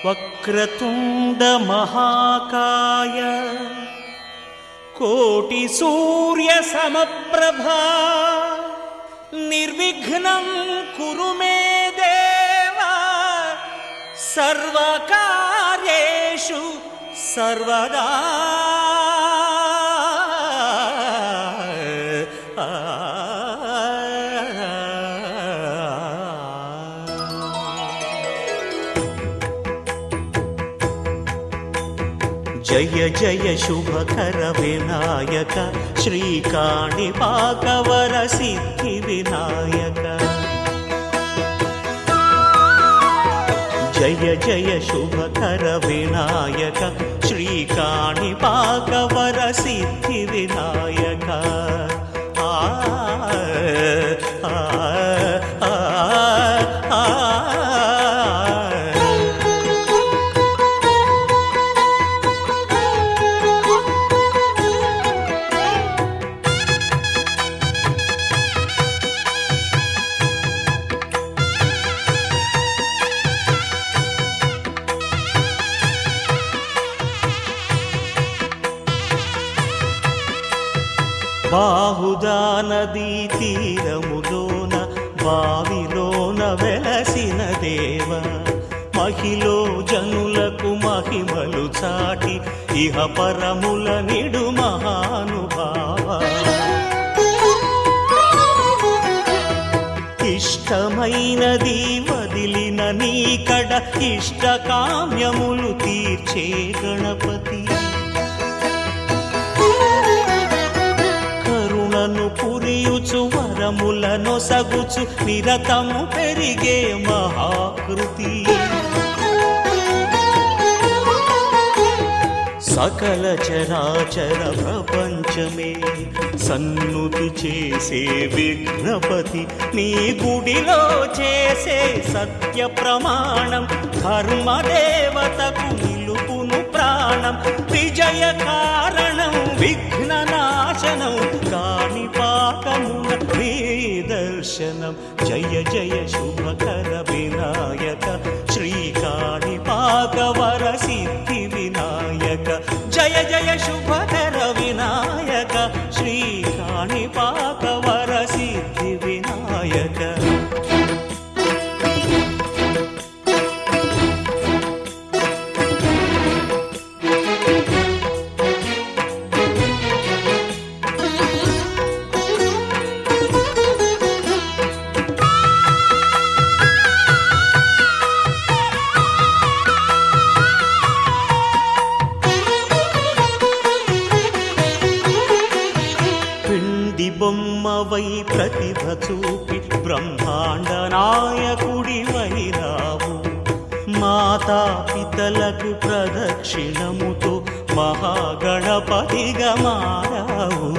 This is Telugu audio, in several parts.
వక్రతుండ మహాకాయ కోటి సూర్య సమప్రభా నిర్విఘ్నం కురు మే దేవా సర్వకార్యేషు సర్వదా. జయ జయ శుభకర వినాయక శ్రీకాణిపాకవర సిద్ధి వినాయక. జయ జయ శుభకర వినాయక శ్రీకాణిపాకవర సిద్ధి వినాయక. బాహుదా నదీ తీరములోన బావిలోన వెలసిన దేవ మహిలో జనులకు మహిమలు చాటి ఇహ పరముల నిడు మహానుభావ. ఇష్టమైనది వదిలిన నీకడ ఇష్ట కామ్యములు తీర్చే గణపతి. కరుణను పురియుచు వరములను సగుచు నిరతము పెరిగే మహాకృతి. సకల చరాచర ప్రపంచమే సన్నుతి చేసే విఘ్నపతి. నీ గుడిలో చేసే సత్య ప్రమాణం ధర్మదేవతకు నిలుపును ప్రాణం. విజయ కారణం విఘ్న నాశనం కాణిపాకమున నీ దర్శనం. జయ జయ శుభకర వినాయక శ్రీకాణిపాకవర సిద్ధి వినాయక. జయ జయ శుభకర వినాయక శ్రీకాణిపాకవర సిద్ధి వినాయక. బొమ్మవై ప్రతిభ చూపి బ్రహ్మాండ నాయకుడి వైరావు. మాతా పితలకు ప్రదక్షిణముతో మహాగణపతిగా మారావు.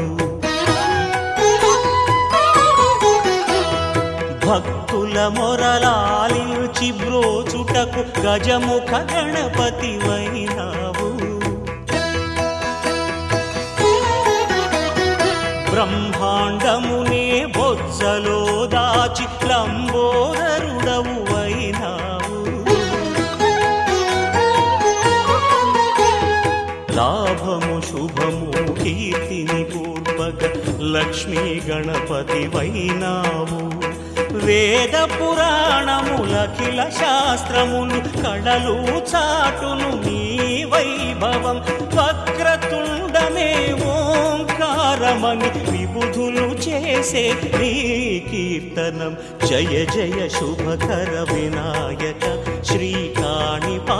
భక్తుల మొరలాలించి బ్రోచుటకు గజముఖ గణపతి వైరావు. బ్రహ్మాండమునే బొజ్జలో దాచి లంబోదరుడవు అయినావు. లాభము శుభము కీర్తిని పూర్వక లక్ష్మీ గణపతి వైనావు. వేద పురాణములఖిల శాస్త్రములు కళలు చాటును నీ వైభవం. వక్రతుండమే ఓంకారమని విబుధులు చేసే నీ కీర్తనం. జయ జయ శుభకర వినాయక శ్రీకాణిపాకవర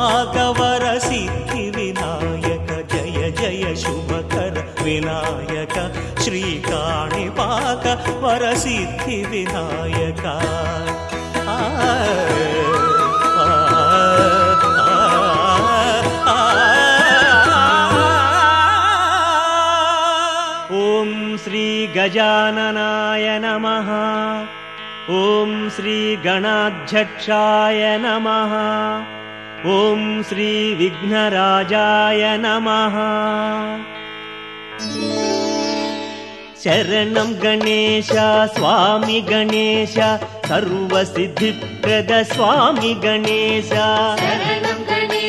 సిద్ధి వినాయక. జయ జయ శుభకర వినాయక శ్రీకాణిపాకవర సిద్ధి వినాయక. ఓం శ్రీ గజాననాయ నమః. ఓం శ్రీ గణాధ్యక్షాయ నమః. ఓం శ్రీ విఘ్నరాజాయ నమః. శరణం గణేశ స్వామి గణేశ సర్వసిద్ధిప్రద స్వామి గణేశ. శరణం గణేశ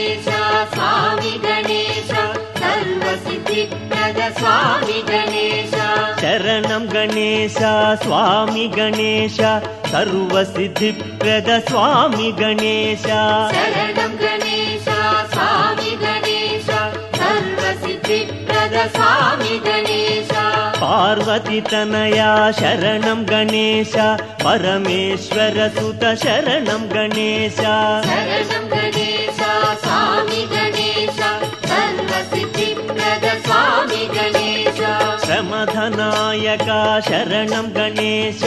स्वामी गणेश शरणं गणेश स्वामी गणेश सर्वसिद्धिप्रद स्वामी गणेश शरणं गणेश स्वामी गणेश सर्वसिद्धिप्रद स्वामी गणेश पार्वती तनया शरणं गणेश परमेश्वर सुत शरणं गणेश शरणं गणेश स्वामी गणेश सर्वसिद्धिप्रद स्वामी गणेश श्रमधनायका शरणं गणेश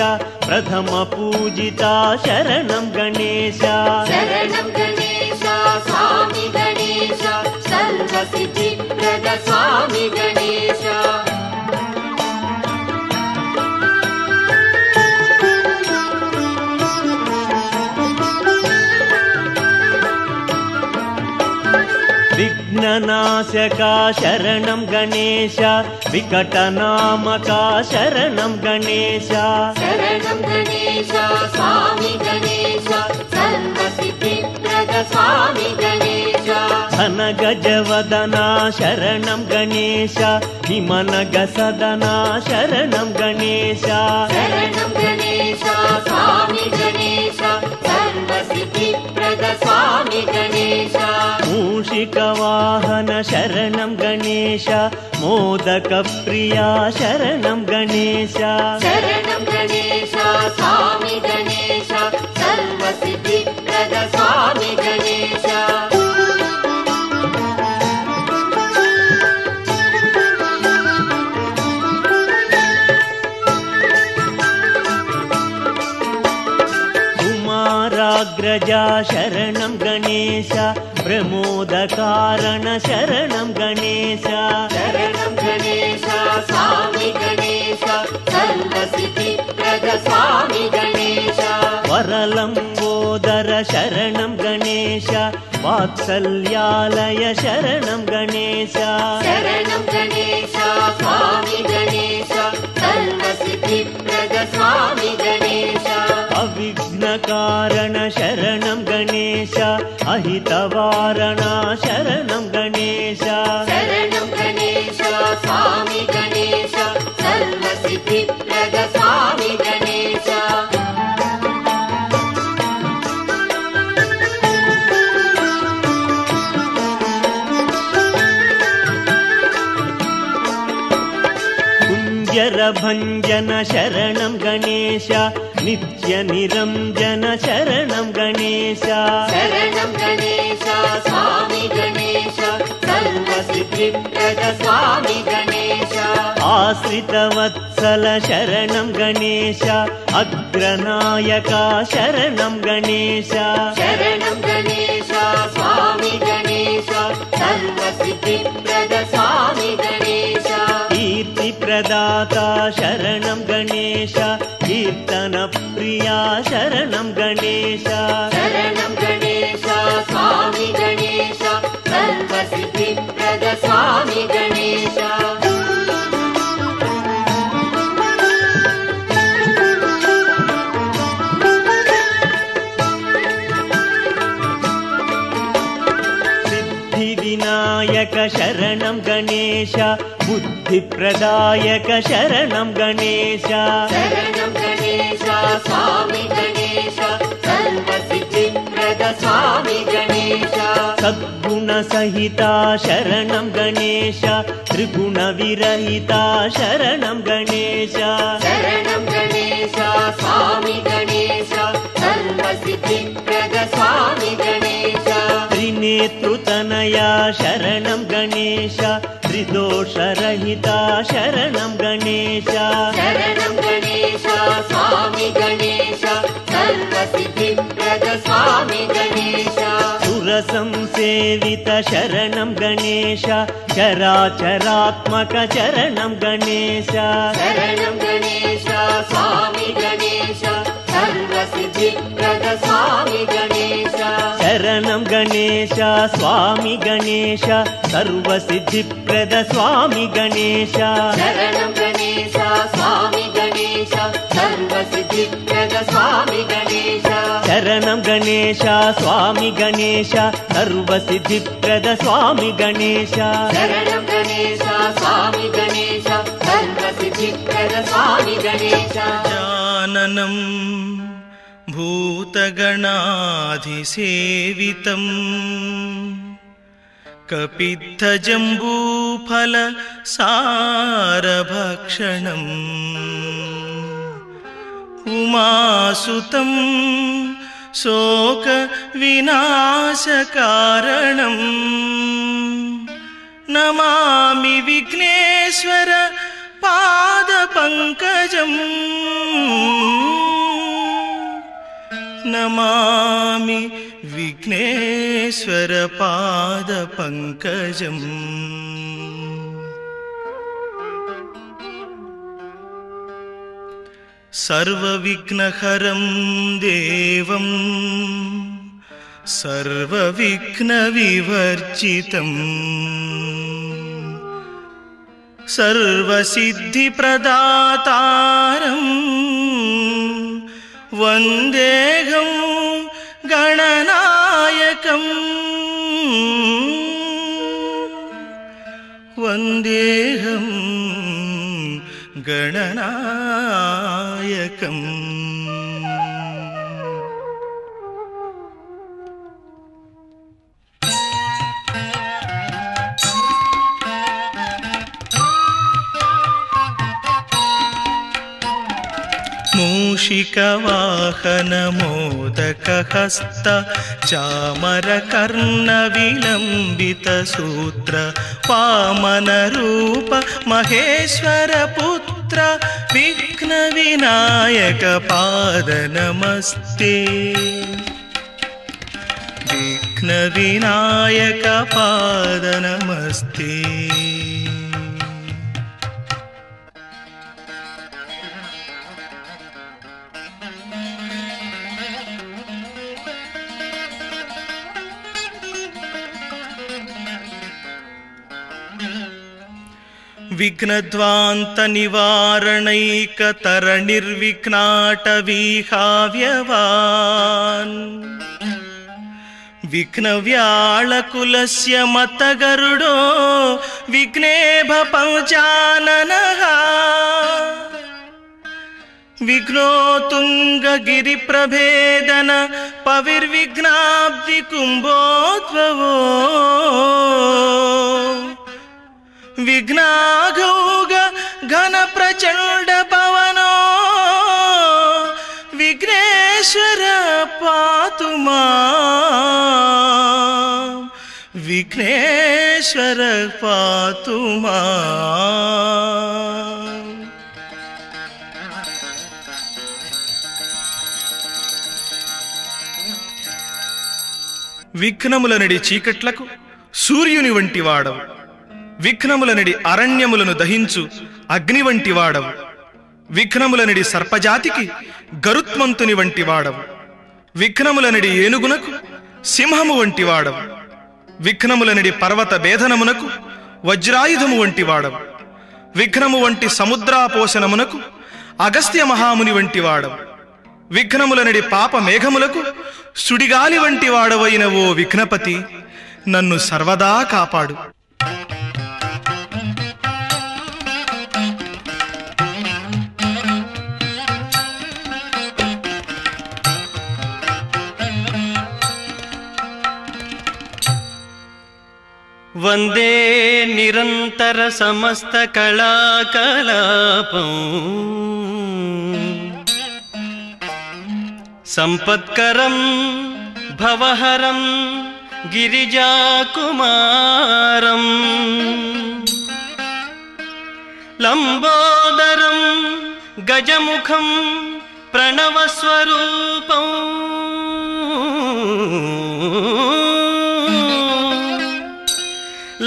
प्रथम पूजिता शरणं गणेश शरणं गणेश स्वामी गणेश सर्वसिद्धिप्रद स्वामी गणेश विघ्ननाशका शरणं गणेश विकटनामका शरणं गणेश शरणं गणेश स्वामी गणेश सर्वसिद्धिप्रद स्वामी गणेश धनगजवदना शरणं गणेश हिमनगसदना शरणं गणेश शरणं गणेश स्वामी गणेश सर्वसिद्धिप्रद स्वामी गणेश मूषिकवाहन शरणं गणेश मोदकप्रिया शरणं गणेश शरणं गणेश स्वामी गणेश सर्वसिद्धिप्रद स्वामी गणेश कुमाराग्रजा शरणं गणेश प्रमोदकारण शरणं गणेश शरणं गणेश स्वामी गणेश सर्वसिद्धिप्रद स्वामी गणेश वरलम्बोदर शरणं गणेश वात्सल्यालय शरणं गणेश शरणं गणेश स्वामी गणेश सर्वसिद्धिप्रद स्वामी गणेश अविघ्नकारण शरणं गणेश अहितवारणा शरणं गणेश शरणं गणेश स्वामी गणेश सर्वसिद्धिप्रद स्वामी गणेश कुञ्जरभञ्जन शरणं गणेश नित्यनिरञ्जन शरणं गणेश शरणं गणेश स्वामी गणेश सर्वसिद्धिप्रद स्वामी गणेश आश्रितवत्सल शरणं गणेश अग्रनायका शरणं गणेश शरणं गणेश स्वामी गणेश सर्वसिद्धिप्रद स्वामी गणेश कीर्तिप्रदाता शरणं गणेश कीर्तनप्रिया शरणं गणेश शरणं गणेश स्वामी गणेश सर्वसिद्धिप्रद स्वामी गणेश सिद्धिविनायक शरणं गणेश बुद्धिप्रदायक शरणं गणेश शरणं गणेश स्वामी गणेश सर्वसिद्धिप्रद स्वामी गणेश सद्गुणसहिता शरणं गणेश त्रिगुणविरहिता शरणं गणेश शरणं गणेश स्वामी गणेश सर्वसिद्धिप्रद स्वामी गणेश त्रिनेतृतनया शरणं गणेश त्रिदोषरहिता शरणं गणेश शरणं गणेश स्वामी गणेश सर्वसिद्धिप्रद स्वामी गणेश सुरसंसेवित शरणं गणेश चराचरात्मक शरणं गणेश शरणं गणेश स्वामी गणेश सर्वसिद्धिप्रद स्वामी गणेश शरणं गणेश स्वामी गणेश सर्वसिद्धिप्रद स्वामी गणेश शरणं गणेश स्वामी गणेश सर्वसिद्धिप्रद स्वामी गणेश శరణం గణేశ స్వామి గణేశ సర్వసిద్ధిప్రద స్వామి గణేశ శరణం గణేశ స్వామి గణేశ సర్వసిద్ధిప్రద స్వామి గణేశ జాననం భూతగణాధిసేవితం కపిత్తజంబూఫల సారభక్షణం ఉమాసుతం శోక వినాశకారణం నమామి విఘ్నేశ్వర పాద పంకజం నమామి విఘ్నేశ్వర పాద పంకజం సర్వవిఘ్నహరం దేవం సర్వవిఘ్నవివర్జితం సర్వసిద్ధిప్రదాతారం వందేహం గణనాయకం వందేహం గణనాయకం మూషికవాహన మోదకహస్త చామరకర్ణ విలంబిత సూత్ర వామన రూప మహేశ్వర పుత్ర విఘ్న వినాయక పాద నమస్తే విఘ్న వినాయక పాద నమస్తే విఘ్నధ్వాంత నివారణైక తర నిర్విఘ్నాటవీహావ్యవాన్ విఘ్నవ్యాళకులస్య మతగరుడో విఘ్నేభ పంచాననః విఘ్నోతుంగగిరిప్రభేదన పవిర్విఘ్నాబ్ది కుంభోద్భవో విఘ్నాఘౌగ ఘన ప్రచండ పవనో విఘ్నేశ్వర పాతు మాం విఘ్నేశ్వర పాతు మాం. విఘ్నములనడి చీకట్లకు సూర్యుని వంటి వాడవు, విఘ్నములనడి అరణ్యములను దహించు అగ్ని వంటి వాడవు, విఘ్నములనడి సర్పజాతికి గరుత్మంతుని వంటి వాడవు, విఘ్నములనడి ఏనుగునకు సింహము వంటి వాడవు, విఘ్నములనడి పర్వత భేదనమునకు వజ్రాయుధము వంటి వాడవు, విఘ్నము వంటి సముద్రాపోషణమునకు అగస్త్య మహాముని వంటి వాడవు, విఘ్నములనడి పాప మేఘములకు సుడిగాలి వంటి వాడవైన ఓ విఘ్నపతి నన్ను సర్వదా కాపాడు. వందే నిరంతర సమస్త కళాకలాపం సంపత్కరం భవహరం గిరిజాకుమారం లంబోదరం గజముఖం ప్రణవస్వరూపం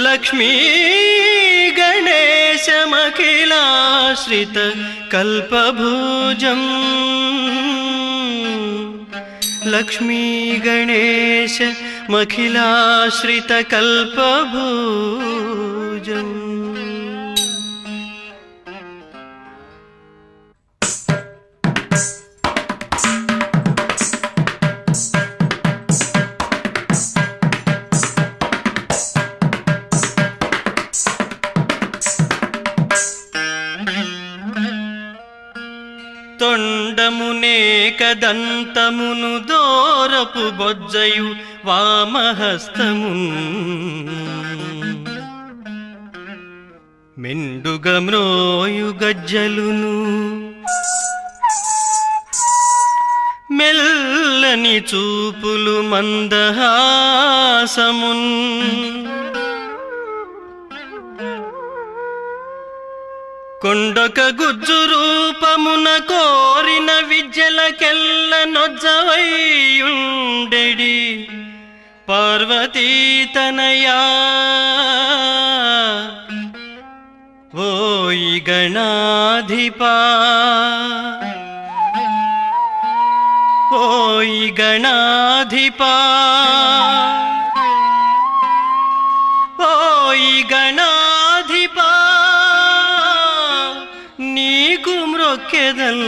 లక్ష్మీ గణేశమఖిలాశ్రిత కల్పభుజం లక్ష్మీ గణేశ మఖిలాశ్రిత కల్పభుజం. దండమునేకదంతమును దోరపు బొజ్జయు వామహస్తమున్ మెండుగా మ్రోయు గజ్జలును మెల్లని చూపులు మందహాసమున్ కొండక గుజ్జు రూపమున కోరిన విద్యలకెల్ల నొజ్జవైయుండెడి పార్వతీతనయా ఓయి గణాధిపా ఓయి గణాధిపా ఓయి గణాధిపా నీకు మ్రొక్కెదల్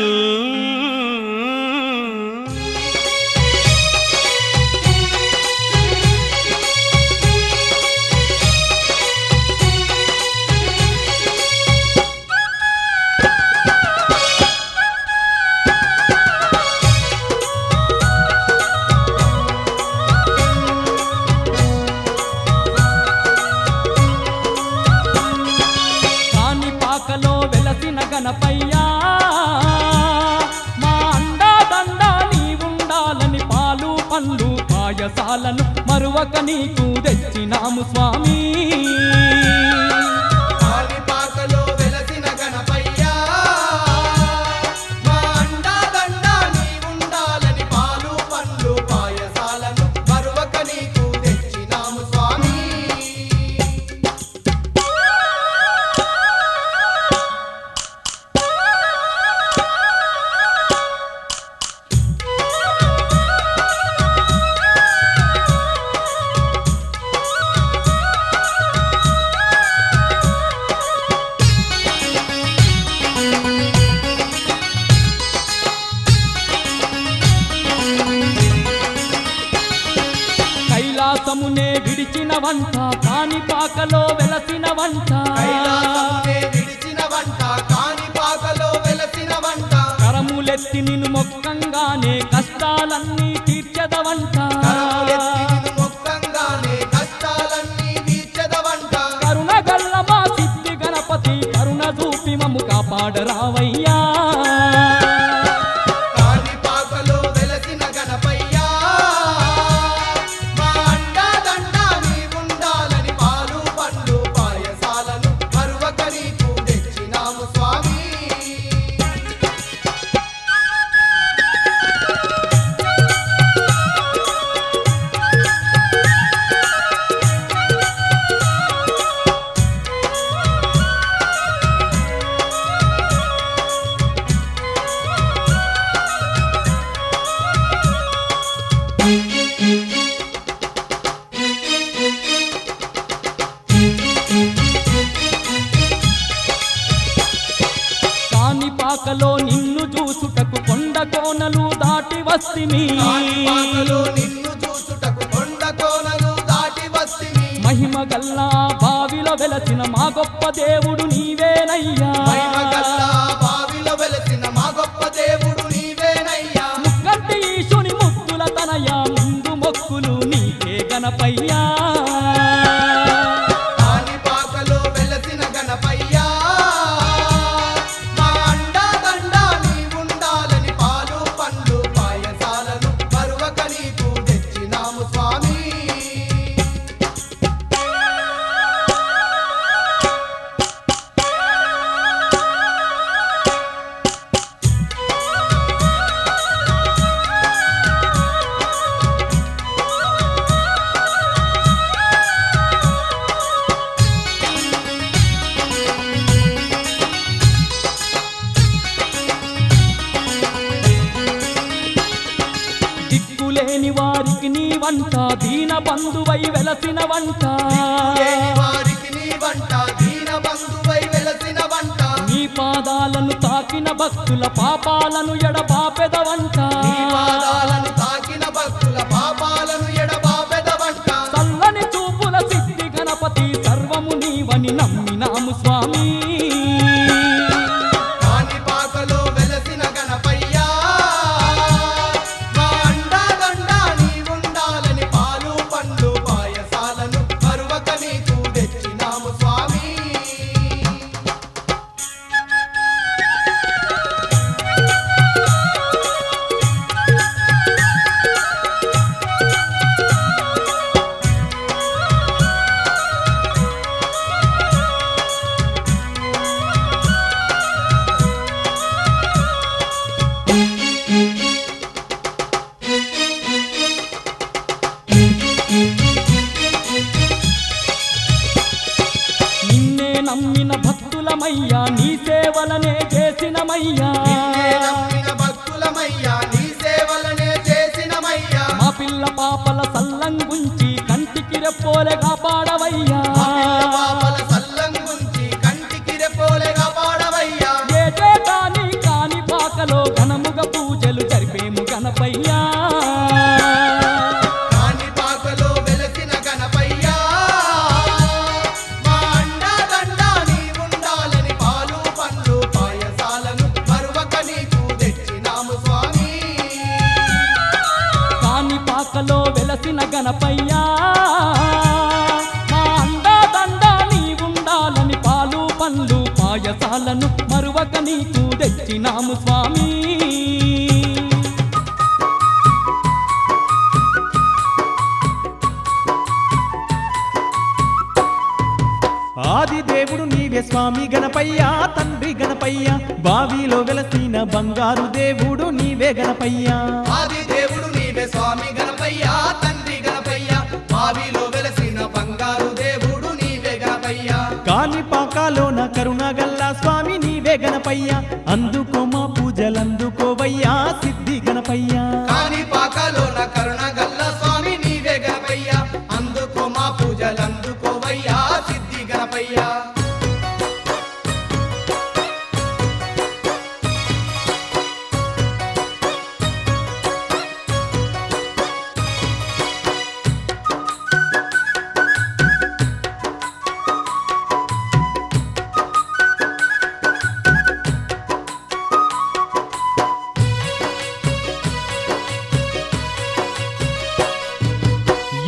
గణపయ్యా మా అండాదండ నీవుండాలని పాలు పండ్లు పాయసాలను మరువక నీకు తెచ్చినాము స్వామి. కాలిపాకలో వెలసిన గణపయ్యా మా అండాదండ నీవుండాలని పాలు పండ్లు పాయసాలను మరువక నీకు తెచ్చినాము స్వామి. కైలాసమునే విడిచిన వంట కాణిపాకలో వెలసిన వంట కైలాసమునే విడిచిన వంట కాణిపాకలో వెలసిన వంట కరములెత్తి నిన్ను మొక్కంగానే కష్టాలన్నీ తీర్చదవంట కరములెత్తి నిన్ను మొక్కంగానే కష్టాలన్నీ తీర్చదవంట కరుణగల్ల మా సిద్ధి గణపతి కరుణ చూపి మమ్ము కాపాడరావయ్యా. కాణిపాకలో వెలసిన గణపయ్యా మా అండాదండ నీవుండాలని పాలు పండ్లు పాయసాలను మరువక నీకు తెచ్చినాము స్వామి. కాణిపాకలో నిన్ను చూసుటకు కొండ కోనలు దాటి వస్తిమి కాణిపాకలో నిన్ను చూసుటకు కొండ కోనలు దాటి వస్తిమి మహిమ గల్లా బావిలో వెలసిన మా గొప్ప దేవుడు నీవేనయ్యా. మహిమగల్లా బావిలో వెలసిన మా గొప్ప దేవుడు నీవేనయ్యా. ముక్కంటి ఈశుని ముక్కుల తనయా ముందు మొక్కులు నీకే గణపయ్యా. కాణిపాకలో వెలసిన గణపయ్యా మా అండాదండ నీవుండాలని పాలు పండ్లు పాయసాలను మరువక నీకు తెచ్చినాము స్వామి. దిక్కులేని వారికి నీ వంట దీన బంధువై వెలసిన వంట లేని వారికి నీ వంట దీన బంధువై వెలసిన వంట నీ పాదాలను తాకిన భక్తుల పాపాలను ఎడబాపెదవంట నీ పాదాలను తాకిన భక్తుల పాపాలను ఎడబాపెదవంట చల్లని చూపుల సిద్ధి గణపతి సర్వము నీవని నమ్మినాము స్వామి. కాణిపాకలో వెలసిన గణపయ్యా భక్తులమయ్యా నిన్నే నమ్మిన భక్తులమయ్యా నీ సేవలనే చేసినమయ్యా మా పిల్ల పాపల సల్లంగుంచి కంటికి రెప్పోలే కాపాడవయ్యా మా పిల్ల పాపల సల్లంగుంచి కంటికి రెప్పోలేగా పాడవయ్యా ఏటేటా నీ కాని పాకలో ఘనముగా పూజలు జరిపేము గణపయ్యా కాణిపాకలో వెలసిన గణపయ్యా మా అండదండ నీ ఉండాలని పాలు పండ్లు పాయసాలను మరువక నీకు తెచ్చినాము స్వామి కాని పాకలో వెలసిన గణపయ్యా మా అండాదండ నీ ఉండాలని పాలు పండ్లు పాయసాలను మరువక నీకు తెచ్చినాము స్వామి ఆది దేవుడు నీవే స్వామి గణపయ్యా తండ్రి గణపయ్యా బావిలో వెలసిన బంగారు దేవుడు నీవే గణపయ్యా ఆది దేవుడు నీవే స్వామి గణపయ్యా తండ్రి గణపయ్యా బావిలో వెలసిన బంగారు దేవుడు నీవే గణపయ్యా కాలిపాకాలోన కరుణగల్లా స్వామి నీవే గణపయ్యా అందుకో మా పూజలందుకోవయ్యా సిద్ధి గణపయ్యా కాణిపాకలోన కరుణ గల్ల స్వామి నీవే గణపయ్యా అందుకో మా పూజలందుకోవయ్యా సిద్ధి గణపయ్యా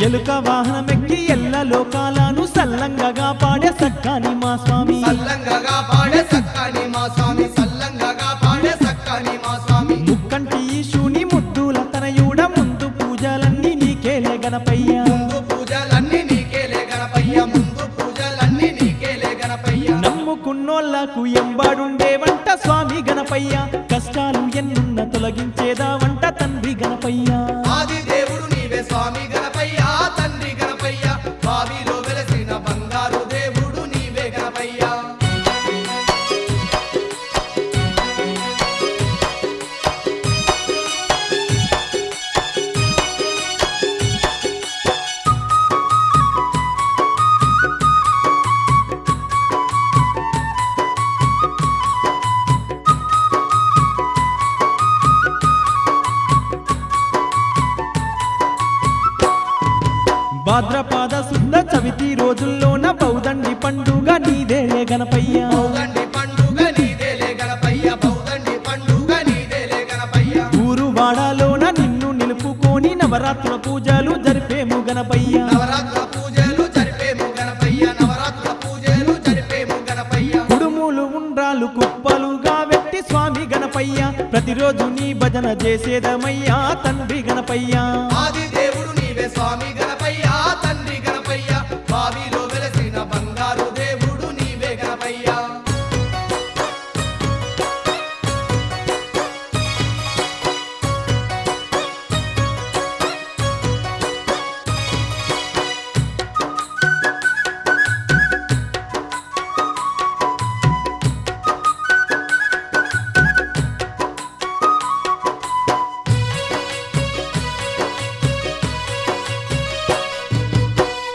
ఎలుక వాహనమెక్కి ఎల్ల లోకాలను సల్లంగగా పాడే సక్కాని మా స్వామి సల్లంగగా పాడే సక్కని మా స్వామి సల్లంగగా పాడే సక్కని మా స్వామి ముక్కంటి ఈశుని ముద్దుల తనయుడ ముందు పూజలన్నీ నీకేలే గణపయ్యా ముందు పూజలన్నీ నీకేలే గణపయ్యా ముందు పూజలన్నీ నీకేలే గణపయ్యా నమ్ముకున్నోళ్లకు ఎంబాడుండే వంట స్వామి గణపయ్యా కష్టాలు ఎన్నున్న తొలగించేదా వంట తండ్రి గణపయ్యా ఆది దేవుడు నీవే స్వామి గణపయ్యా తండ్రి గణపయ్యా బావిలో వెలసిన బంగారు దేవుడు నీవే గణపయ్యా భాద్రపాద శుద్ధ చవితి రోజుల్లోన బౌదండి పండుగ నీదేలే గణపయ్యా బౌదండి పండుగ నీదేలే గణపయ్యా బౌదండి పండుగ నీదేలే గణపయ్యా ఊరు వాడాలోన నిన్ను నిలుపుకొని నవరాత్రుల పూజలు జరిపేము గణపయ్యా నవరాత్రుల పూజలు జరిపేము గణపయ్యా నవరాత్రుల పూజలు జరిపేము గణపయ్యా కుడుములు ఉండ్రాలు కుప్పలుగా వెట్టి స్వామి గణపయ్యా ప్రతిరోజు నీ భజన చేసేదమయ్యా తండ్రి గణపయ్యా ఆది దేవుడు నీవే స్వామి గణపయ్యా తండ్రి గణపయ్యా బావిలో వెలసిన బంగారు దేవుడు నీవే గణపయ్యా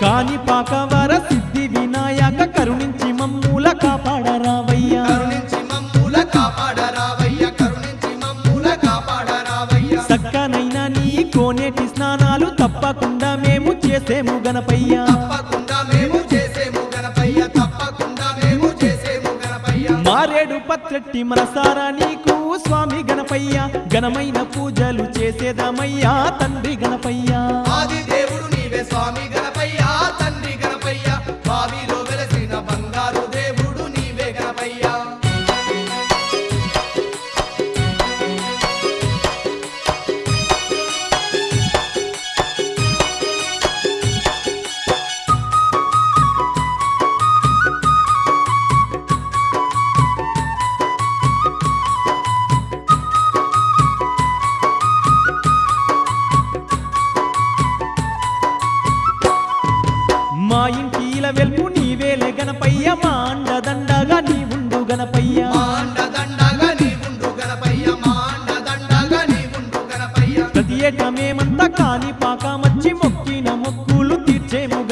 కాణిపాకవర సిద్ధి వినాయక కరుణించి మమ్ముల కాపాడరావయ్యా కరుణించి మమ్ముల కాపాడరావయ్యా కరుణించి మమ్ముల కాపాడరావయ్యా సక్కనైనా నీ కోనేటి స్నానాలు తప్పకుండా మేము చేసేము గణపయ్యా తప్పకుండా మేము చేసేము గణపయ్యా తప్పకుండా మేము చేసేము గణపయ్యా మారేడు పత్రెట్టి మనసారా నీకు స్వామి గణపయ్యా ఘనమైన పూజలు చేసేదమయ్యా తండ్రి గణపయ్యా ఆది దేవుడు నీవే స్వామి గణపయ్యా తండ్రి గణపయ్యా బావిలో వెలసిన బంగారు దేవుడు నీవే గణపయ్యా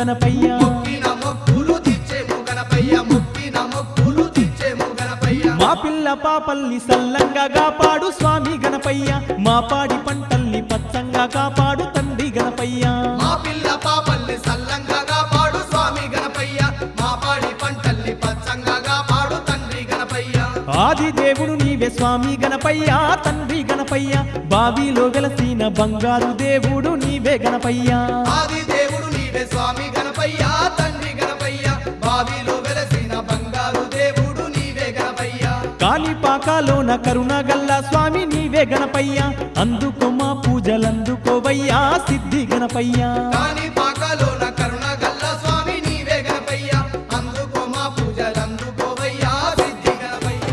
గణపయ్య మొక్కిన మొక్కులు తీర్చేము గణపయ్య మొక్కిన మొక్కులు తీర్చేము గణపయ్య మా పిల్ల పాపల్ని సల్లంగా కాపాడు స్వామి గణపయ్య మా పాడి పంటల్ని పచ్చంగా కాపాడు తండ్రి గణపయ్య మా పిల్ల పాపల్ని సల్లంగా కాపాడు స్వామి గణపయ్య మా పాడి పంటల్ని పచ్చంగా కాపాడు తండ్రి గణపయ్య ఆది దేవుడు నీవే స్వామి గణపయ్య తండ్రి గణపయ్య బావిలో వెలసిన బంగారు దేవుడు నీవే గణపయ్య ఆది దేవుడు నీవే స్వామి గణపయ్య తండ్రి గణపయ్య బావిలో వెలసిన బంగారు దేవుడు నీవే గణపయ్య కాణిపాకలోన కరుణ గల్లా స్వామి నీవే గణపయ్య అందుకో మా పూజలందుకోవయ్యా సిద్ధి గణపయ్య కాణిపాకలోన కరుణ గల్ల స్వామి నీవే గణపయ్య అందుకో మా పూజలందుకోవయ్యా సిద్ధి గణపయ్య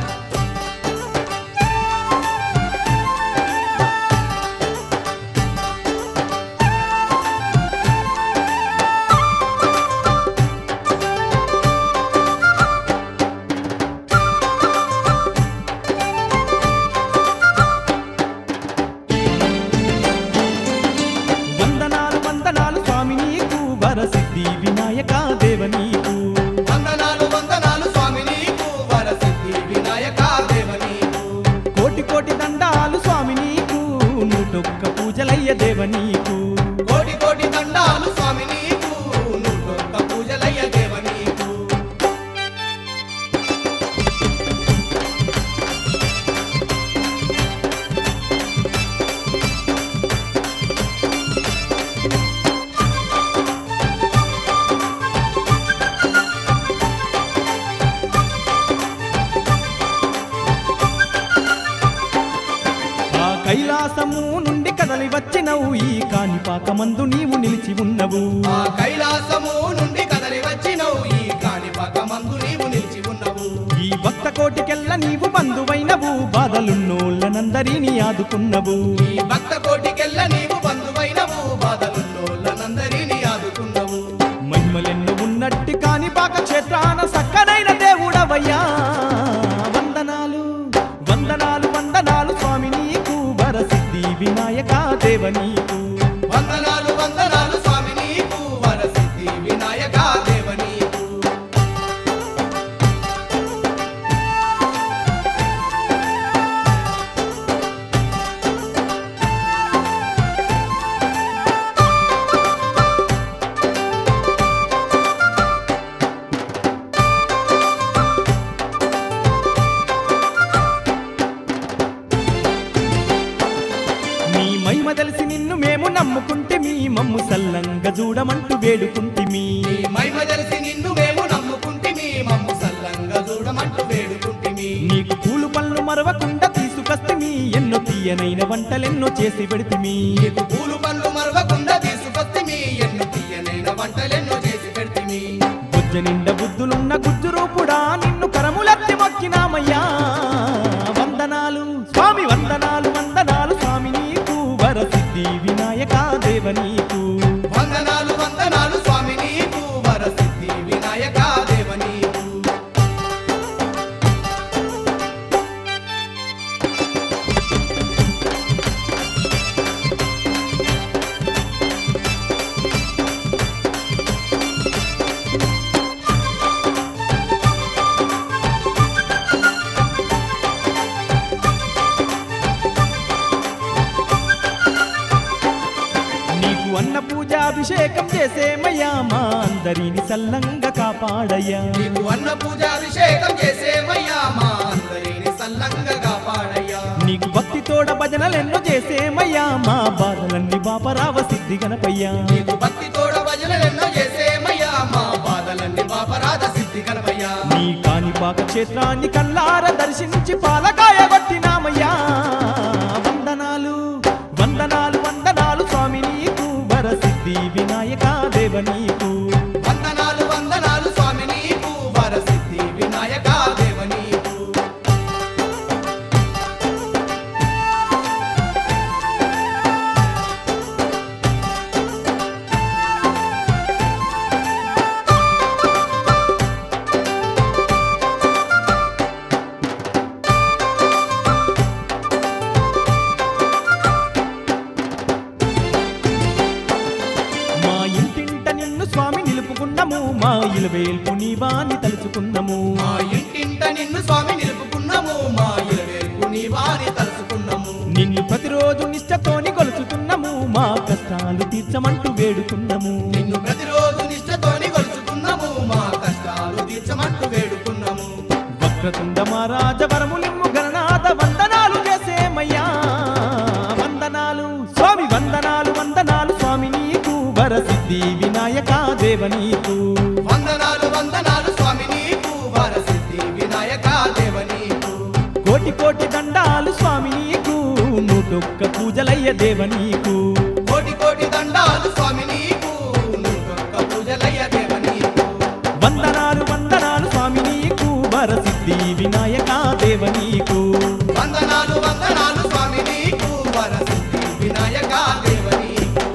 వందనాలు వందనాలు స్వామి నీకు వరసిద్ధి వినాయక దేవ నీకు వందనాలు వందనాలు స్వామి నీకు వరసిద్ధి వినాయక దేవ నీకు కోటి కోటి దండాలు స్వామి నీకు నూటొక్క పూజలయ్య దేవ నీకు కోటి కోటి దండాలు స్వామి నీకు నూటొక్క పూజలయ్య దేవ నీకు ఆ కైలాసము నుండి కదలి వచ్చినవు ఈ కాణిపాకమందు నీవు నిలిచి ఉన్నవు ఆ కైలాసము నుండి కదలి వచ్చినవు ఈ కాణిపాకమందు నీవు నిలిచి ఉన్నవు ఈ భక్త కోటికెల్ల నీవు బంధువైనవు బాధలున్నోళ్ళనందరినీ ఆదుకున్నవు ఈ భక్త కోటికెల్ల నీవు బంధువైనవు బాధలున్నోళ్ళనందరినీ ఆదుకున్నవు మహిమలెన్నో ఉన్నట్టి కాణిపాక క్షేత్రాన సక్కనైన దేవుడవయ్యా వందనాలు వందనాలు వందనాలు స్వామి నీకు వరసిద్ధి వినాయక దేవ నీకు వందనాలు వందనాలు స్వామి నీకు వరసిద్ధి వినాయక దేవ నీకు నీ మహిమ తెలిసి నిన్ను మేము నమ్ముకుంటిమి మమ్ము సల్లంగా చూడమంటూ వేడుకుంటిమి నీ మహిమ తెలిసి నిన్ను మేము నమ్ముకుంటిమి మమ్ము సల్లంగా చూడమంటూ వేడుకుంటిమి నీకు పూలు పళ్ళు మరవకుండా తీసుకొస్తిమి ఎన్నో తీయనైన వంటలెన్నో చేసి పెడితిమి నీకు పూలు పండ్లు మరవకుండా తీసుకొస్తిమి ఎన్నో తీయనైన వంటలెన్నో చేసి పెడితిమి బుజ్జ నిండా బుద్ధులున్న గుజ్జు రూపుడా నిన్ను కరములెత్తి మొక్కినామయ్యా వందనాలు స్వామి వందనాలు వందనాలు స్వామి నీకు వరసిద్ధి వినాయక దేవ నీకు వందనాలు వందనాలు స్వామి నీకు వరసిద్ధి వినాయక దేవ నీకు నీకు అన్న పూజాభిషేకం చేసేమయ్యా మా అందరిని సల్లంగా కాపాడయ్యా నీకు అన్న పూజాభిషేకం చేసేమయ్యా మా అందరిని సల్లంగా కాపాడయ్యా నీకు భక్తి తోడ భజనలెన్నో చేసేమయ్యా మా బాధలన్నీ బాపరావ సిద్ధి గణపయ్యా నీకు భక్తి తోడ భజనలెన్నో చేసేమయ్యా మా బాధలన్నీ పాపరాధ సిద్ధి గణపయ్యా నీ కాణిపాక క్షేత్రాన్ని కల్లార దర్శించి పాలకాయ పట్టినామయ్యా వందనాలు వందనాలు వందనాలు స్వామి నీకు వరసిద్ధి వినాయక దేవ నీకు వందనాలు వందనాలు స్వామి నీకు వరసిద్ధి వినాయక దేవ నీకు మా ఇలవేల్పు నీవాని తలుచుకున్నాము మా ఇంటింట నిన్ను స్వామి నిలుపుకున్నాము మా ఇలవేల్పు నీవాని తలుచుకున్నాము నిన్ను ప్రతిరోజు నిష్టతోని కొలుచుతున్నాము మా కష్టాలు తీర్చమంటూ వేడుకున్నాము నిన్ను ప్రతిరోజు నిష్టతోని కొలుచుకున్నాము మా కష్టాలు తీర్చమంటూ వేడుకున్నాము వక్రతుండ మహారాజ వరములిమ్ము గణనాథ వందనాలు చేసేమయ్యా వందనాలు స్వామి వందనాలు వందనాలు స్వామి నీకు వరసిద్ధి వినాయక దేవ నీకు వందనాలు వందనాలు స్వామి నీకు వరసిద్ధి వినాయక దేవ నీకు కోటి కోటి దండాలు స్వామి నీకు నూటొక్క పూజలయ్య దేవ నీకు కోటి కోటి దండాలు స్వామి నీకు నూటొక్క పూజలయ్య దేవ నీకు వందనాలు వందనాలు స్వామి నీకు వరసిద్ధి వినాయక దేవ నీకు వందనాలు వందనాలు స్వామి నీకు వరసిద్ధి వినాయక దేవ నీకు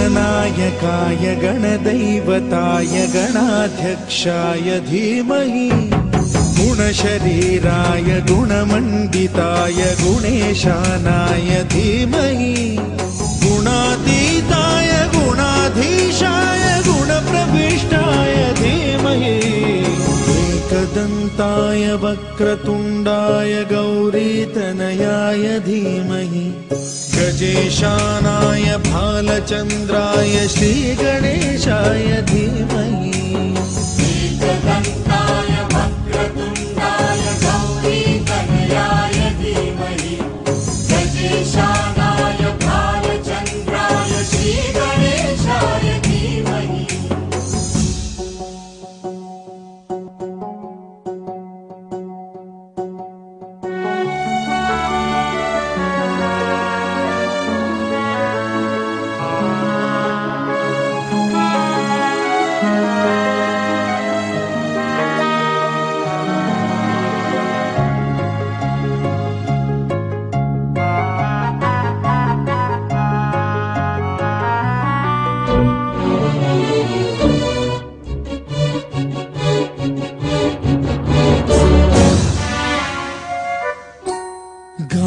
गणनायकाय गणदैवताय गणाध्यक्षाय धीमहि गुणशरीराय गुणमण्डिताय गुणेशानाय धीमहि गुणातीताय गुणाधीशाय गुणप्रविष्टाय धीमहि एकदन्ताय वक्रतुण्डाय गौरीतनयाय धीमहि गजेशानाय भालचन्द्राय श्रीगणेशाय धीमहि एकदन्ताय वक्रतुण्डाय गौरीतनयाय धीमहि गजेशानाय भालचन्द्राय श्रीगणेशाय धीमहि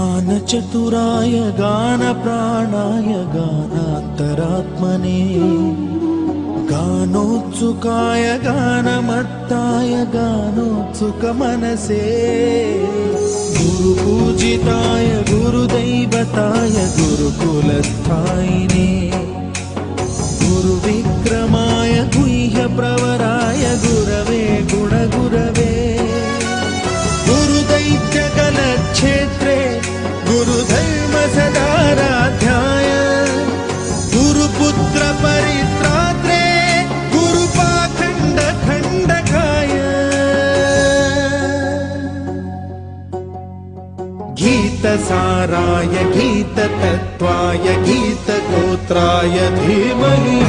गानचतुराय गानप्राणाय गानान्तरात्मने गानोत्सुकाय गानमत्ताय गानोत्सुकमनसे गुरुपूजिताय गुरुदैवताय गुरुकुलस्थायिने गुरुविक्रमाय गुह्यप्रवराय गुरवे गुणगुरवे गुरुदैत्यकलक्षेत्रे गुरुधर्मसदाराध्याय गुरुपुत्रपरित्रात्रे गुरुपाखण्डखण्डकाय गीतसाराय गीततत्त्वाय गीतगोत्राय धीमहि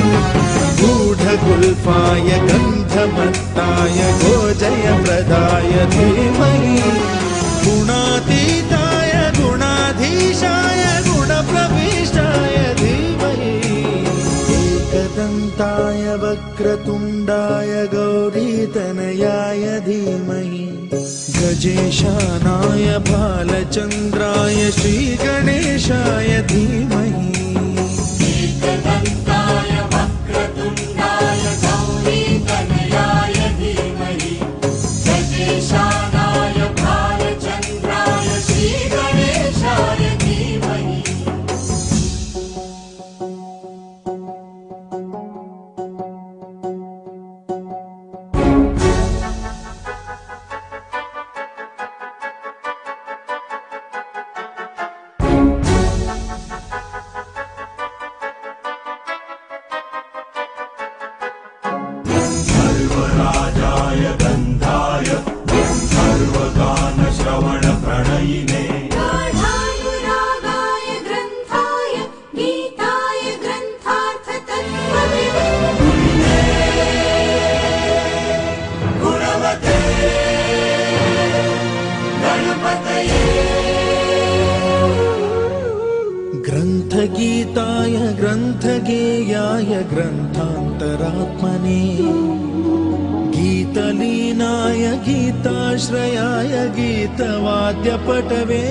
गूढगुल्फाय गन्धमत्ताय गोजयप्रदाय धीमहि गुणातीताय गुणाधीशाय गुणप्रविष्टाय धीमहि एकदन्ताय वक्रतुण्डाय गौरीतनयाय धीमहि गजेशानाय भालचन्द्राय श्रीगणेशाय धीमहि एकदन्ताय वक्रतुण्डाय गौरीतनयाय धीमहि गजेशानाय भालचन्द्राय श्रीगणेशाय धीमहि गाढानुरागाय ग्रन्थाय गीताय ग्रन्थार्थतत्त्वविदे गुणवते गणपतये ग्रन्थगीताय ग्रन्थगेयाय ग्रन्थान्तरात्मने गीतलीनाय गीताश्रयाय गीतवाद्यपटवे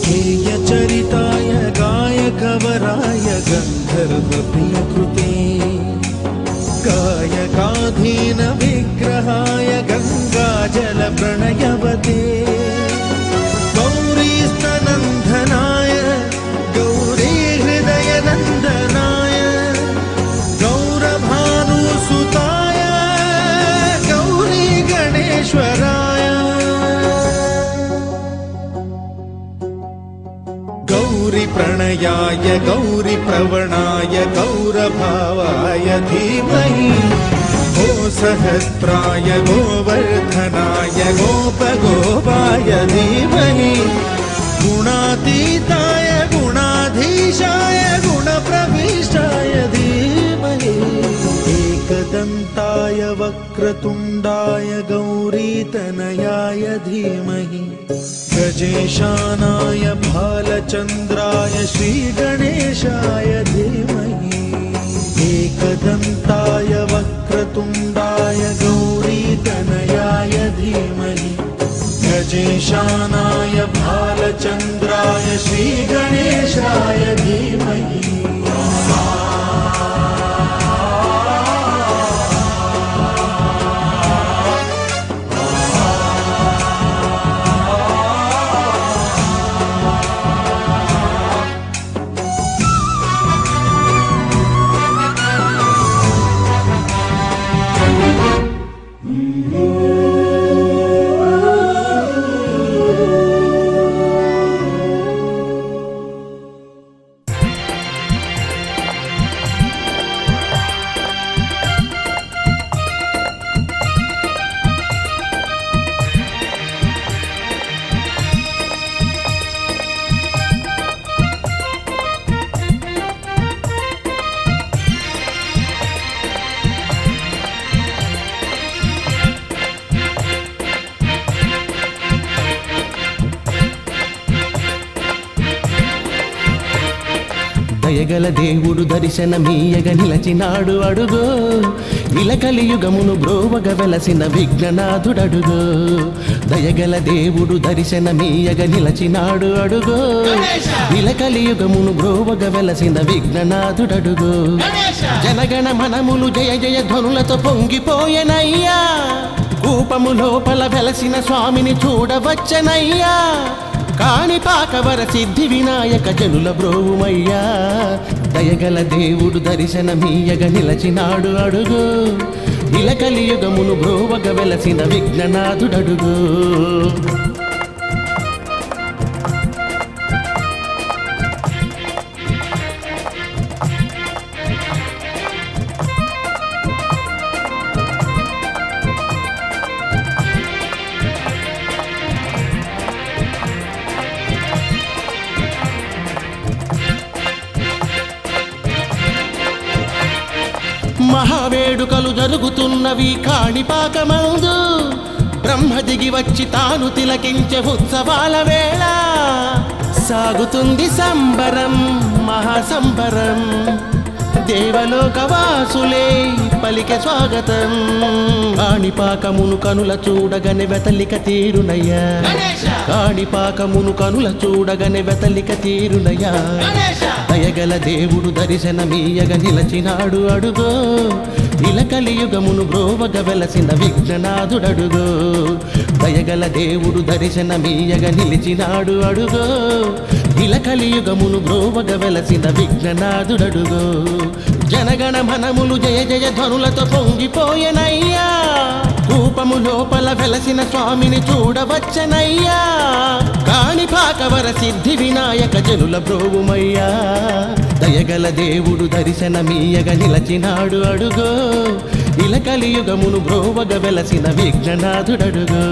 गेयचरिताय गायकवराय गन्धर्वप्रियकृते गायकाधीन विग्रहाय गङ्गाजलप्रणयवते गौरीस्तनन्दनाय गौरीहृदयनन्दनाय गौरभानुसुताय गौरी गणेश्वराय गौरीप्रणयाय गौरीप्रवणाय गौरभावाय धीमहि गो सहस्राय गोवर्धनाय गोपगोपाय धीमहि गुणातीताय गुणाधीशाय गुणप्रविष्टाय धीमहि एकदन्ताय वक्रतुण्डाय गौरीतनयाय धीमहि गजेशानाय भालचन्द्राय श्रीगणेशाय धीमहि एकदन्ताय वक्रतुण्डाय गौरीतनयाय धीमहि गजेशानाय भालचन्द्राय श्रीगणेशाय धीमहि దయగల దేవుడు దర్శనమీయగ నిలచినాడు అడుగో ఇలకలియుగమును బ్రోవగ వెలసిన విఘ్ననాథుడడుగో దయగల దేవుడు దర్శనమీయగ నిలచినాడు అడుగో ఇలకలియుగమును బ్రోవగ వెలసిన విఘ్ననాథుడడుగో జనగణ మనములు జయ జయ ధ్వనులతో పొంగిపోయెనయ్యా కూపము లోపల వెలసిన స్వామిని చూడవచ్చనయ్యా కాణిపాకవర సిద్ధి వినాయక జనుల బ్రోవుమయ్యా దయగల దేవుడు దర్శనమీయగ నిలచినాడు అడుగు ఇలకలియుగమును బ్రోవగ వెలసిన విఘ్ననాథుడడుగు మహావేడుకలు జరుగుతున్నవి కాణిపాకమందు బ్రహ్మ దిగి వచ్చి తాను తిలకించే ఉత్సవాల వేళ సాగుతుంది సంబరం మహాసంబరం దేవలోకవాసులే పలికే స్వాగతం కాణిపాకమును కనుల చూడగనే వెతలిక తీరునయ్యా కాణిపాకమును కనుల చూడగనే వెతలిక తీరునయ్యా దయగల దేవుడు దర్శనమీయగ నిలచినాడు అడుగో ఇలకలియుగమును బ్రోవగ వెలసిన విఘ్ననాథుడడుగో దయగల దేవుడు దర్శనమీయగ నిలిచినాడు అడుగో ఇలకలియుగమును బ్రోవగ వెలసిన విఘ్ననాథుడడుగో జనగణ మనములు జయ జయ ధ్వనులతో పొంగిపోయెనయ్యా కూపము లోపల వెలసిన స్వామిని చూడవచ్చనయ్యా కాణిపాకవర సిద్ధి వినాయక జనుల బ్రోవుమయ్యా దయగల దేవుడు దర్శనమీయగ నిలచినాడు అడుగో ఇలకలియుగమును బ్రోవగ వెలసిన విఘ్ననాథుడడుగో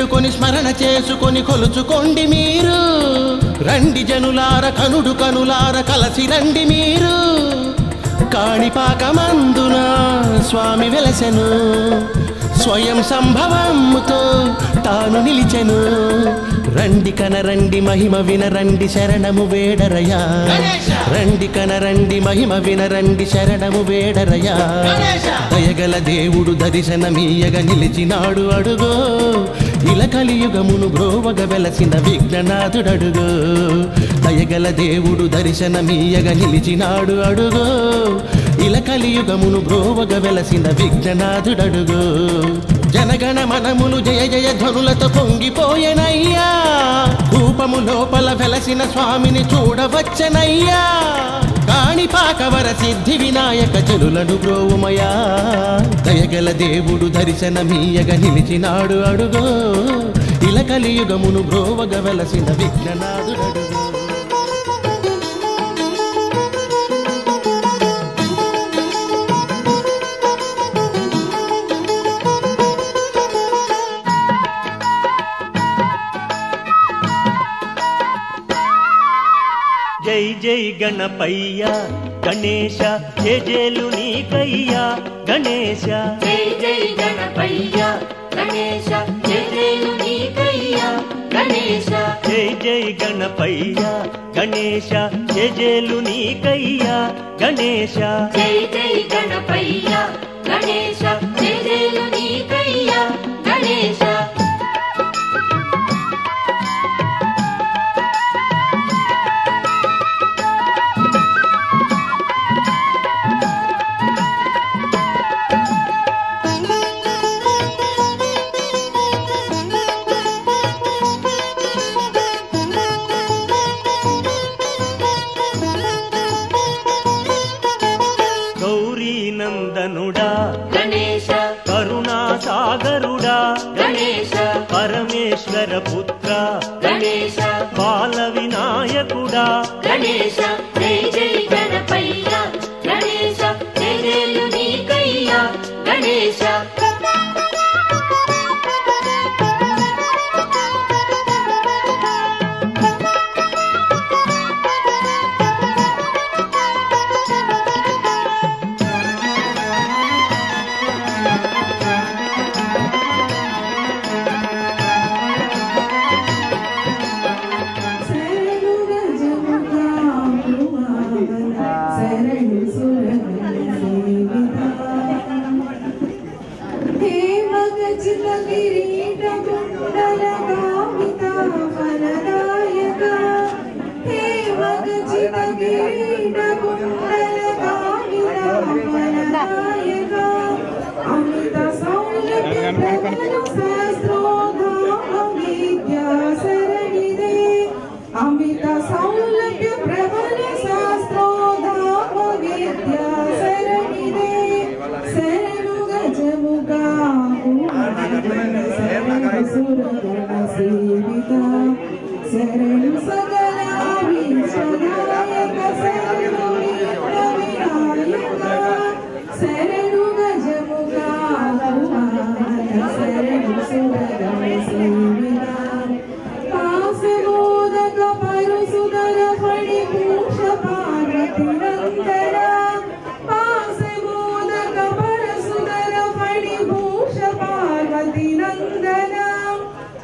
వేడుకొని స్మరణ చేసుకొని కొలుచుకోండి మీరు. రండి జనులార కనుడు కనులార కలసి రండి మీరు. కాణిపాకమందున స్వామి వెలసెను, స్వయం సంభవముతో తాను నిలిచెను. రండి కనరండి మహిమ వినరండి శరణము వేడరయా. రండి కనరండి మహిమ వినరండి శరణము వేడరయా. దయగల దేవుడు దర్శనమీయగ నిలిచినాడు అడుగో. ఇల కలియుగమును బ్రోవగ వెలసిన విఘ్ననాథుడడుగో. దయగల దేవుడు దర్శనమీయగ నిలిచినాడు అడుగో. ఇల కలియుగమును బ్రోవగ వెలసిన విఘ్ననాథుడడుగో. జనగణ మనములు జయ జయ ధ్వనులతో పొంగిపోయెనయ్యా. రూపము లోపల వెలసిన స్వామిని చూడవచ్చనయ్యా. కాణిపాకవర సిద్ధి వినాయక జనులను బ్రోవుమయా. దయగల దేవుడు దర్శనమీయగ నిలిచినాడు అడుగో. ఇల కలియుగమును బ్రోవగ వెలసిన విఘ్ననాథుడడుగో. జై జై గణపయ్య గణేశ జేజేలు నీకయ్యా గణేశ. జై జై గణపయ్య గణేశ జేజేలు నీకయ్యా గణేశ. జై జై గణపయ్య గణేశ జేజేలు నీకయ్యా గణేశ. జై జై గణపయ్య గణేశ జేజేలు నీకయ్యా గణేశ. నందనుడా గణేశ, కరుణా సాగరుడా గణేశ, పరమేశ్వర పుత్ర గణేశ, బాల వినాయకుడా గణేశ. జై జై గణపయ్య గణేశ జయలు నీకయ్యా గణేశ.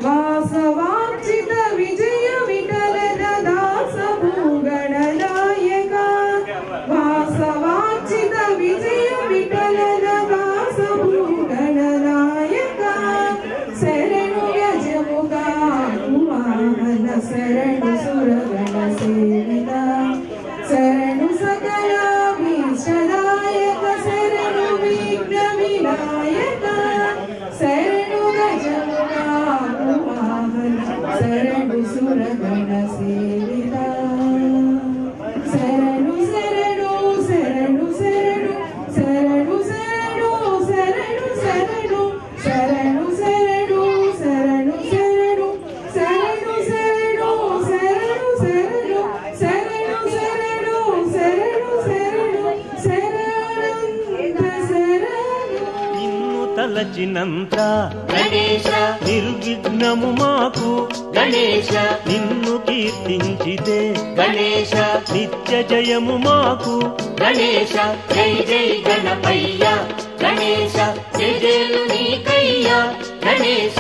వాసవార్చిత విజయ విఠల తలచినంత గణేశ నిర్విఘ్నము మాకు గణేశ నిన్ను కీర్తించితే గణేశ నిత్య జయము మాకు గణేశ జై జై గణపయ్య గణేశ జయలు నీకయ్యా గణేశ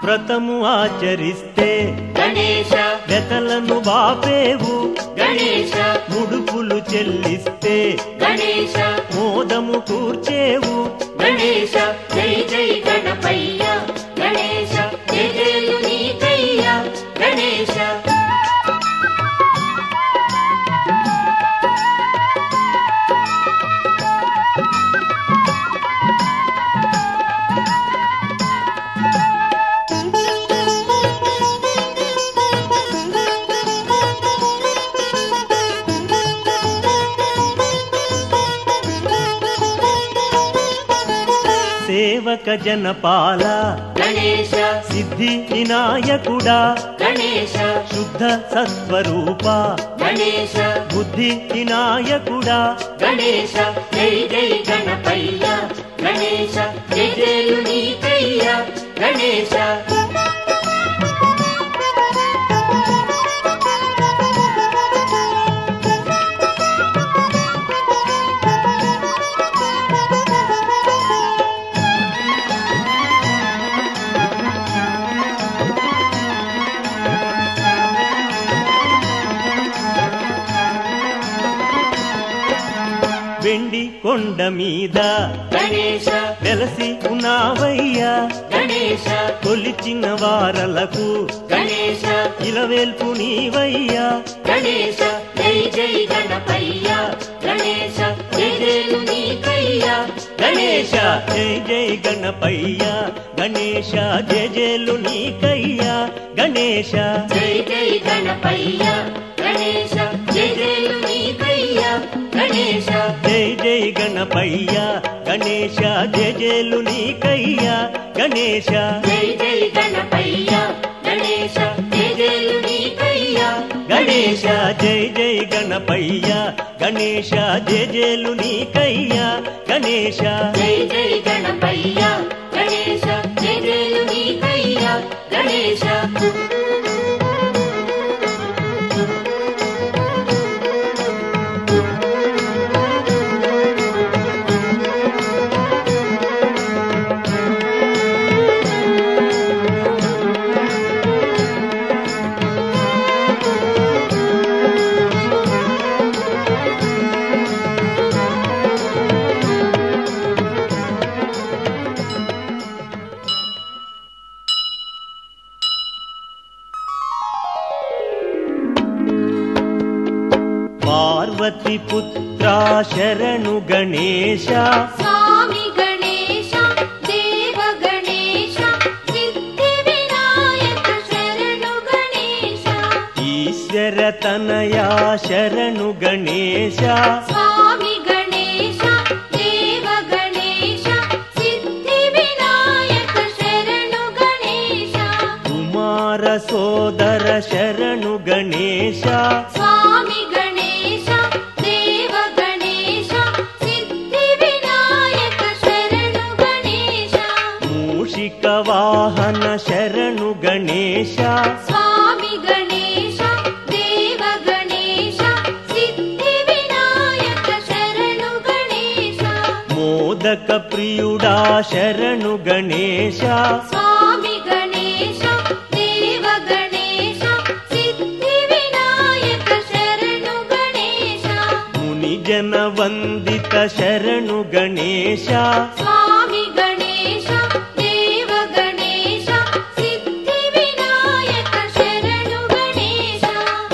వ్రతము ఆచరిస్తే గణేశ వెతలను బాపేవు గణేశ ముడుపులు చెల్లిస్తే గణేశ మోదము కూర్చేవు గణేశ జై జై గణపయ్య గణేశ జయలు నీకయ్యా గణేశ సేవక జనపాల గణేశ సిద్ధి వినాయకుడా గణేశ శుద్ధ సత్వరూప గణేశ బుద్ధి వినాయకుడా గణేశ జై జై గణపయ్య గణేశ జయలు నీకయ్యా గణేశ వెండి కొండ మీద గణేశ వెలసి ఉన్నావయ్యా గణేశ కొలిచిన వారలకు గణేశ ఇలవేల్పు నీవయ్యా గణేశ జై జై గణపయ్య గణేశ జయలు నీకయ్యా గణేశ జై జై గణపయ్య గణేశ జయలు నీకయ్యా గణేశ జై జై గణపయ్య గణేశ జయలు నీకయ్యా గణేశ జై జై గణపయ్య గణేశ జయలు నీకయ్యా గణేశ జై జై గణపయ్య గణేశ జయలు నీకయ్యా గణేశ జై జై గణపయ్య గణేశ జయలు నీకయ్యా గణేశ జై జై గణపయ్య గణేశ జయలు నీకయ్యా గణేశ పార్వతి పుత్రా శరణు గణేశ స్వామి గణేశ దేవ గణేశ సిద్ధి వినాయక శరణు గణేశ ఈశ్వర తనయా శరణు గణేశ స్వామి గణేశ దేవ గణేశ సిద్ధి వినాయక శరణు గణేశ కుమార సోదర శరణు గణేశ స్వామి గణేశ దేవ గణేశ సిద్ధి వినాయక శరణు గణేశ మూషిక వాహన శరణు గణేశ స్వామి గణేశ దేవ గణేశ సిద్ధి వినాయక శరణు గణేశ మోదక ప్రియుడా శరణు గణేశ స్వామి గణేశ దేవ గణేశ సిద్ధి వినాయక శరణు గణేశ ముని జన వందిత శరణు గణేశ స్వామి గణేశ దేవ గణేశ సిద్ధి వినాయక శరణు గణేశ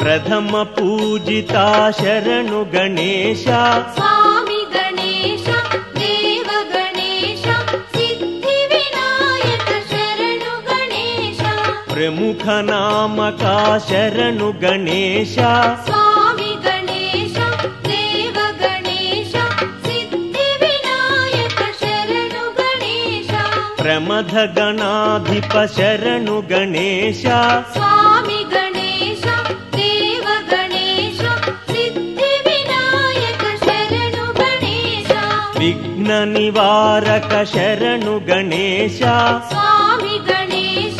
ప్రథమ పూజిత శరణు గణేశ స్వామి గణేశ దేవ గణేశ సిద్ధి వినాయక శరణు గణేశ ప్రముఖ నామక శరణు గణేశ స్వామి గణేశ దేవ గణేశ సిద్ధి వినాయక ಪ್ರಮಥ ಗಣಾಧಿಪ ಶರಣು ಗಣೇಶ ಸ್ವಾಮಿ ಗಣೇಶ ದೇವ ಗಣೇಶ ಸಿದ್ಧಿ ವಿನಾಯಕ ಶರಣು ಗಣೇಶ ವಿಘ್ನ ನಿವಾರಕ ಶರಣು ಗಣೇಶ ಸ್ವಾಮಿ ಗಣೇಶ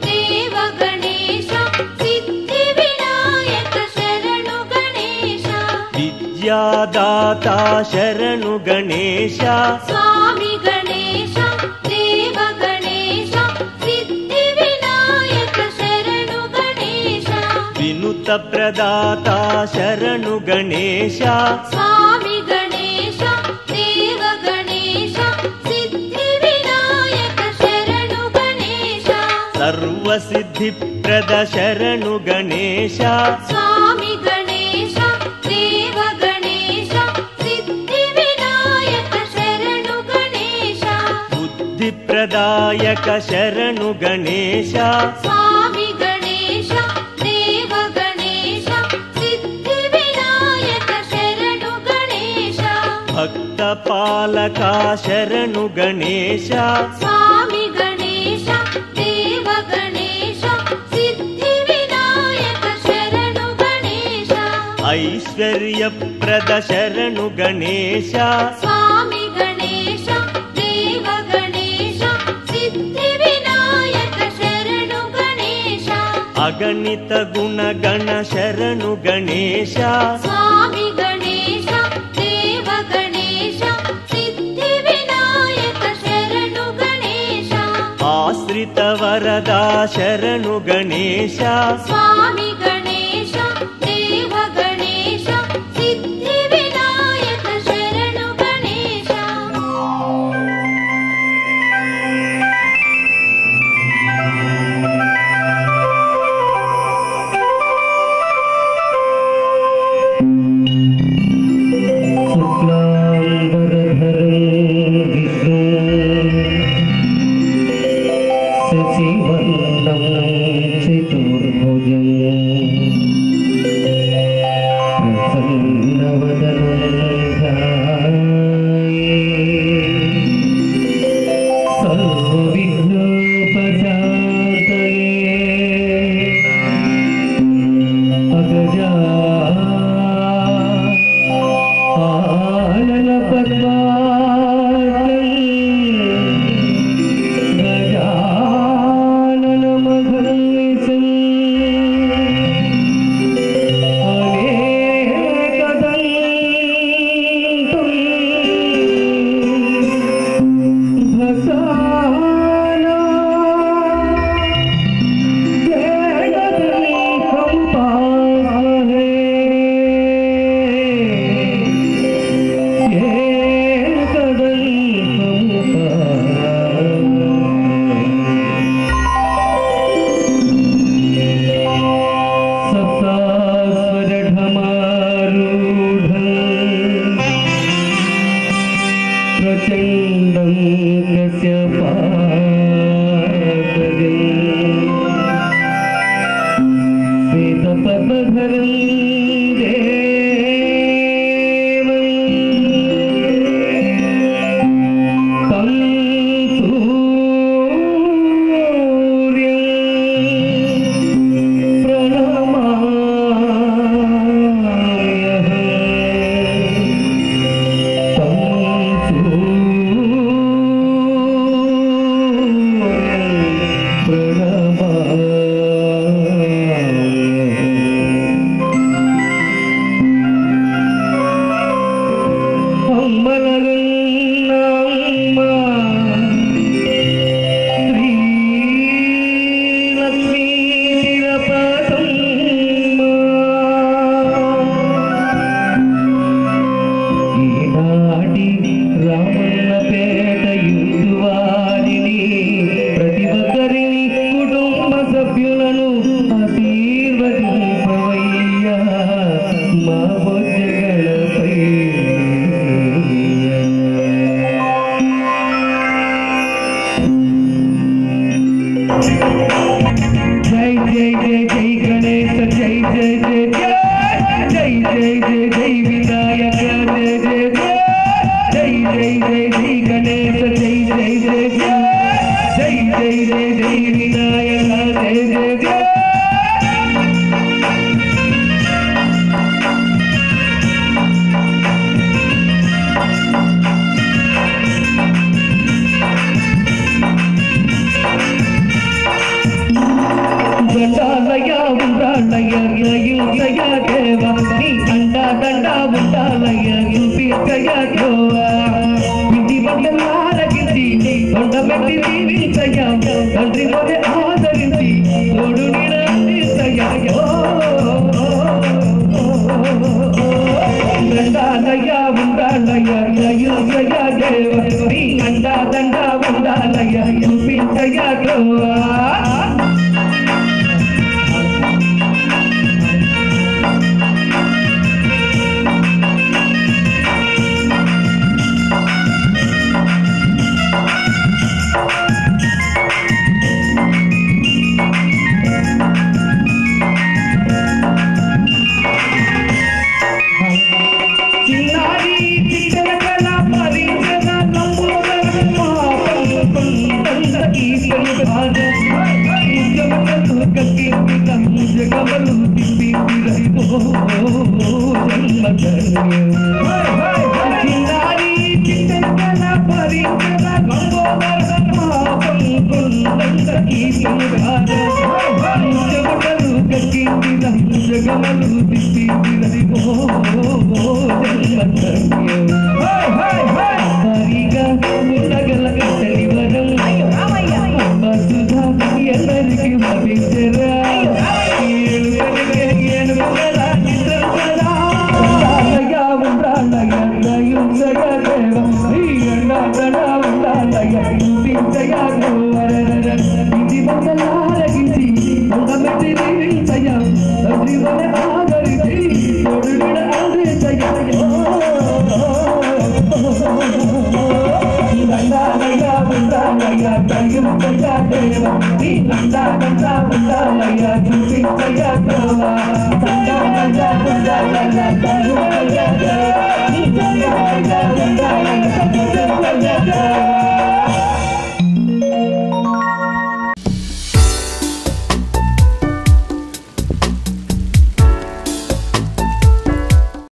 ದೇವ ಗಣೇಶ ಸಿದ್ಧಿ ವಿನಾಯಕ ಶರಣು ಗಣೇಶ ವಿದ್ಯಾದಾತ ಶರಣು ಗಣೇಶ ಸ್ವಾಮಿ ಗಣೇಶ ದೇವ ಗಣೇಶ ಸಿದ್ಧಿ ವಿನಾಯಕ ಶರಣು ಗಣೇಶ ವಿನುತ ಪ್ರದಾತ ಶರಣು ಗಣೇಶ ಸ್ವಾಮಿ ಗಣೇಶ ದೇವ ಗಣೇಶ ಸಿದ್ಧಿ ವಿನಾಯಕ ಶರಣು ಗಣೇಶ ಸರ್ವ ಸಿದ್ಧಿಪ್ರದ ಶರಣು ಗಣೇಶ ಸ್ವಾಮಿ ಗಣೇಶ ದೇವ ಗಣೇಶ ಸಿದ್ಧಿ ವಿನಾಯಕ ಶರಣು ಗಣೇಶ ಬುದ್ಧಿಪ್ರದಾಯಕ ಶರಣು ಗಣೇಶ ಸ್ವಾಮಿ ಗಣೇಶ ದೇವ ಗಣೇಶ ಸಿದ್ಧಿ ವಿನಾಯಕ ಶರಣು ಗಣೇಶ ಭಕ್ತ ಪಾಲಕ ಶರಣು ಗಣೇಶ ಸ್ವಾಮಿ ಗಣೇಶ ದೇವ ಗಣೇಶ ಸಿದ್ಧಿ ವಿನಾಯಕ ಶರಣು ಗಣೇಶ ಐಶ್ವರ್ಯಪ್ರದ ಶರಣು ಗಣೇಶ ಸ್ವಾಮಿ ಗಣೇಶ ದೇವ ಗಣೇಶ ಸಿದ್ಧಿ ವಿನಾಯಕ ಶರಣು ಗಣೇಶ ಅಗಣಿತ ಗುಣಗಣ ಶರಣು ಗಣೇಶ ಸ್ವಾಮಿ ಗಣೇಶ ದೇವ ಗಣೇಶ ಸಿದ್ಧಿ ವಿನಾಯಕ ಶರಣು ಗಣೇಶ ಆಶ್ರಿತ ವರದ ಶರಣು ಗಣೇಶ ಸ್ವಾಮಿ ಗಣೇಶ ದೇವ ಗಣೇಶ ಸಿದ್ಧಿ ವಿನಾಯಕ ಶರಣು ಗಣೇಶ ఉండాలయ్య యుద్ధయ దేవ నీ అండా దండ ఉండాలయ్య యుద్ధయ దేవ ఇంటి బండలారగించి కొండబెట్టి దీవించయ్య తండ్రి మొదటి ఆదరించి తోడు నిరాశయ్య దండాలయ్య ఉండాలయ్య యుద్ధయ దేవ నీ అండా దండ ఉండాలయ్య యుద్ధయ దేవ Thank you.